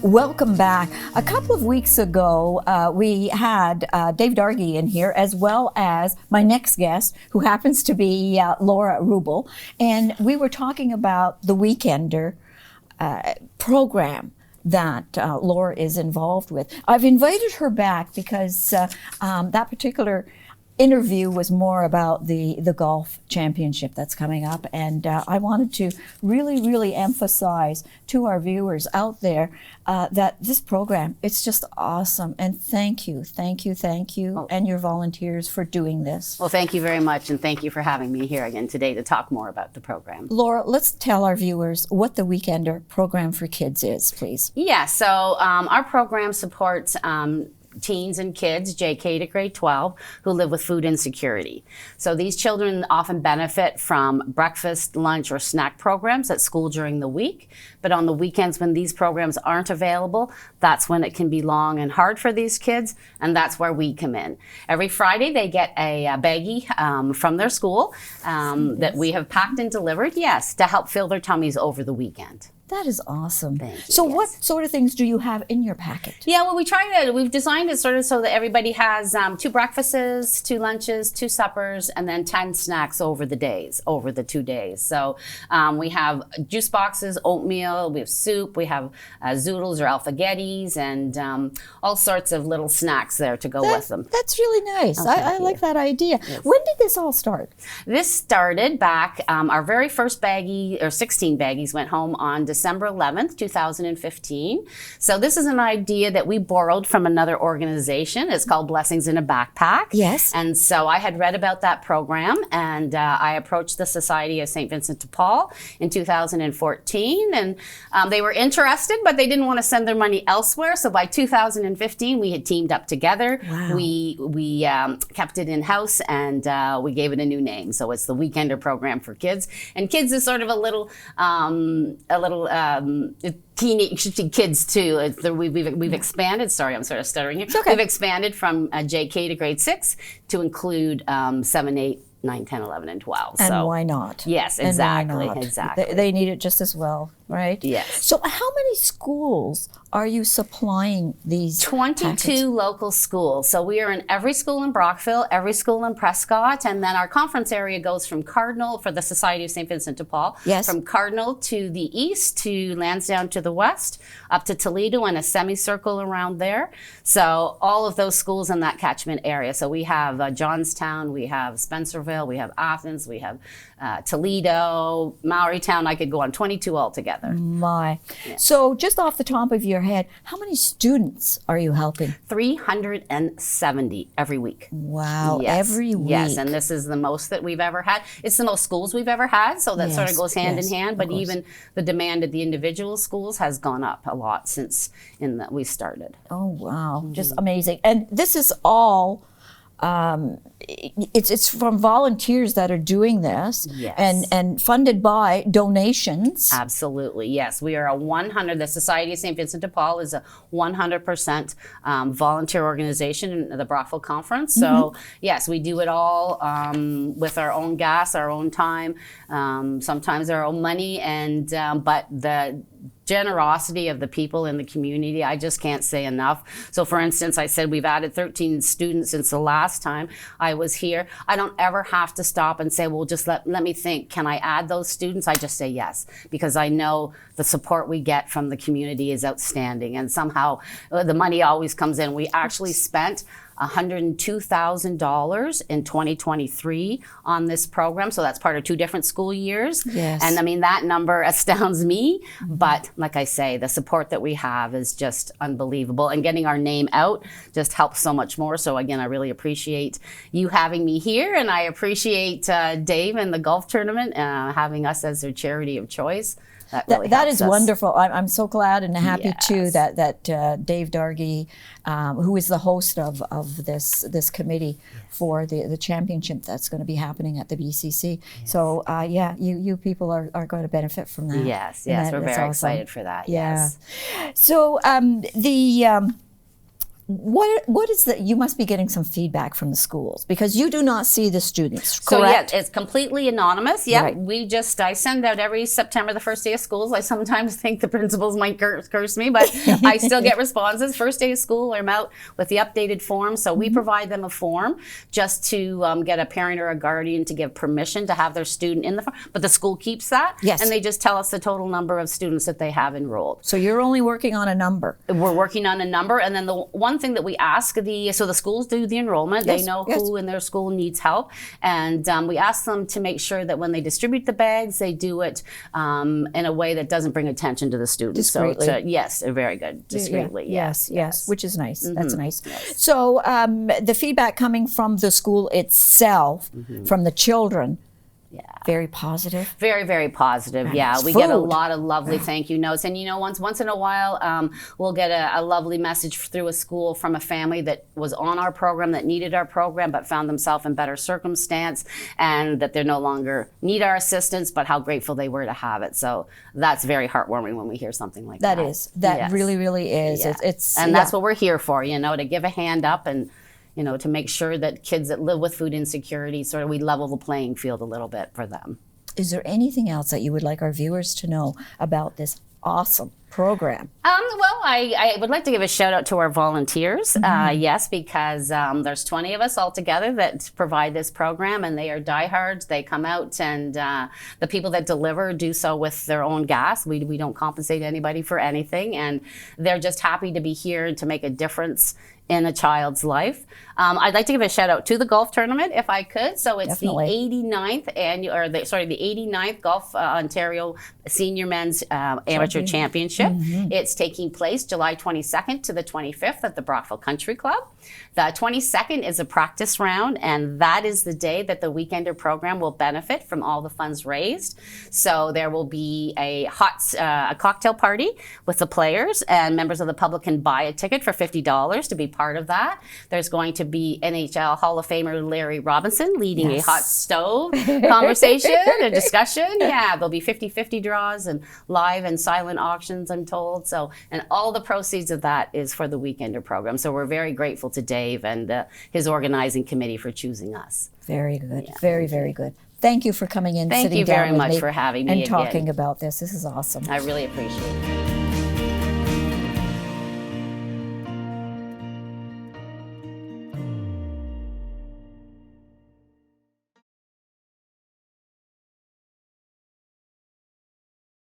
Welcome back. A couple of weeks ago, we had Dave Dargy in here, as well as my next guest, who happens to be Laura Roobol, and we were talking about the Weekender program that Laura is involved with. I've invited her back because that particular interview was more about the golf championship that's coming up, and I wanted to really emphasize to our viewers out there that this program, it's just awesome, and thank you and your volunteers for doing this. Well, thank you very much, and thank you for having me here again today to talk more about the program. Laura, let's tell our viewers what the Weekender program for kids is, please. Yeah, so our program supports teens and kids, JK to grade 12, who live with food insecurity. So these children often benefit from breakfast, lunch, or snack programs at school during the week. But on the weekends when these programs aren't available, that's when it can be long and hard for these kids, and that's where we come in. Every Friday they get a baggie from their school that we have packed and delivered, yes, to help fill their tummies over the weekend. That is awesome. Thank you, so yes. What sort of things do you have in your packet? Yeah, well, we've designed it sort of so that everybody has 2 breakfasts, 2 lunches, 2 suppers, and then 10 snacks over the 2 days. So we have juice boxes, oatmeal, we have soup, we have zoodles or alphagettis, and all sorts of little snacks there to go with them. That's really nice. Oh, I like that idea. Yes. When did this all start? This started back, our very first baggie, or 16 baggies, went home on December 11th, 2015. So this is an idea that we borrowed from another organization. It's called Blessings in a Backpack. Yes. And so I had read about that program, and I approached the Society of St. Vincent de Paul in 2014, and they were interested, but they didn't want to send their money elsewhere. So by 2015, we had teamed up together. Wow. We kept it in-house, and we gave it a new name. So it's the Weekender program for kids. And kids is sort of a little teenage kids too. We've expanded. Sorry, I'm sort of stuttering here. It's okay. We've expanded from JK to grade 6 to include 7, 8, 9, 10, 11, and 12. And so why not? Yes, exactly. Exactly. They need it just as well, right? Yes. So how many schools are you supplying these 22 packets? local schools. So we are in every school in Brockville, every school in Prescott, and then our conference area goes from Cardinal for the Society of St. Vincent de Paul, yes, from Cardinal to the east, to Lansdowne to the west, up to Toledo and a semicircle around there. So all of those schools in that catchment area. So we have Johnstown, we have Spencerville, we have Athens, we have Toledo, Mauritown. I could go on, 22 altogether. My. Yeah. So just off the top of your head, how many students are you helping? 370 every week. Wow, yes. every week. Yes, and this is the most that we've ever had. It's the most schools we've ever had, so that sort of goes hand in hand, but even the demand at the individual schools has gone up a lot since we started. Oh, wow, just amazing. And this is all it's from volunteers that are doing this, yes, and funded by donations. Absolutely, yes. We are the Society of St. Vincent de Paul is a 100% volunteer organization in the Brockville Conference. So yes, we do it all with our own gas, our own time, sometimes our own money, and but the generosity of the people in the community, I just can't say enough. So for instance, I said we've added 13 students since the last time I was here. I don't ever have to stop and say, well, just let me think, can I add those students? I just say yes, because I know the support we get from the community is outstanding, and somehow the money always comes in. We actually spent $102,000 in 2023 on this program. So that's part of 2 different school years. Yes. And I mean, that number astounds me. But like I say, the support that we have is just unbelievable. And getting our name out just helps so much more. So again, I really appreciate you having me here. And I appreciate Dave and the golf tournament having us as their charity of choice. That is wonderful. I'm so glad and happy too that Dave Dargy, who is the host of this committee for the championship that's going to be happening at the BCC. Yes. So you people are going to benefit from that. Yes, we're very excited for that. Yeah. Yes. So what is the, you must be getting some feedback from the schools because you do not see the students, So correct? yeah, it's completely anonymous. Yeah, Right. I send out every September, the first day of schools. I sometimes think the principals might curse me, but I still get responses. First day of school, I'm out with the updated form. So we provide them a form just to get a parent or a guardian to give permission to have their student in the form. But the school keeps that. Yes. And they just tell us the total number of students that they have enrolled. So you're only working on a number. We're working on a number, and then the one thing that we ask so the schools do the enrollment. Yes, They know yes. who in their school needs help, and we ask them to make sure that when they distribute the bags, they do it in a way that doesn't bring attention to the students. Discreetly. So yes, very good, discreetly. Yes, which is nice. That's nice. So the feedback coming from the school itself, from the children, very positive. Very, very positive. And Yeah, it's we get a food. lot of lovely thank you notes, and once in a while, we'll get a lovely message through a school from a family that was on our program, that needed our program, but found themselves in better circumstance, and that they no longer need our assistance, but how grateful they were to have it. So that's very heartwarming when we hear something like that. That Yes. really, really is. Yeah. And that's what we're here for, to give a hand up and to make sure that kids that live with food insecurity, sort of we level the playing field a little bit for them. Is there anything else that you would like our viewers to know about this awesome program? Well, I would like to give a shout out to our volunteers. Yes, because there's 20 of us all together that provide this program, and they are diehards. They come out, and the people that deliver do so with their own gas. We don't compensate anybody for anything, and they're just happy to be here and to make a difference in a child's life. I'd like to give a shout out to the golf tournament if I could. So it's Definitely. the 89th annual, the 89th Golf Ontario Senior Men's Amateur Championship. It's taking place July 22nd to the 25th at the Brockville Country Club. The 22nd is a practice round, and that is the day that the Weekender program will benefit from all the funds raised. So there will be a cocktail party with the players, and members of the public can buy a ticket for $50 to be part of that. There's going to be NHL Hall of Famer Larry Robinson leading a hot stove conversation, a discussion. Yeah, there'll be 50-50 draws and live and silent auctions, I'm told. So, and all the proceeds of that is for the Weekender program. So we're very grateful to Dave and his organizing committee for choosing us. Very good. Very, very good. Thank you for coming in, Thank sitting you down very with much me for having me and again. talking about this. This is awesome. I really appreciate it.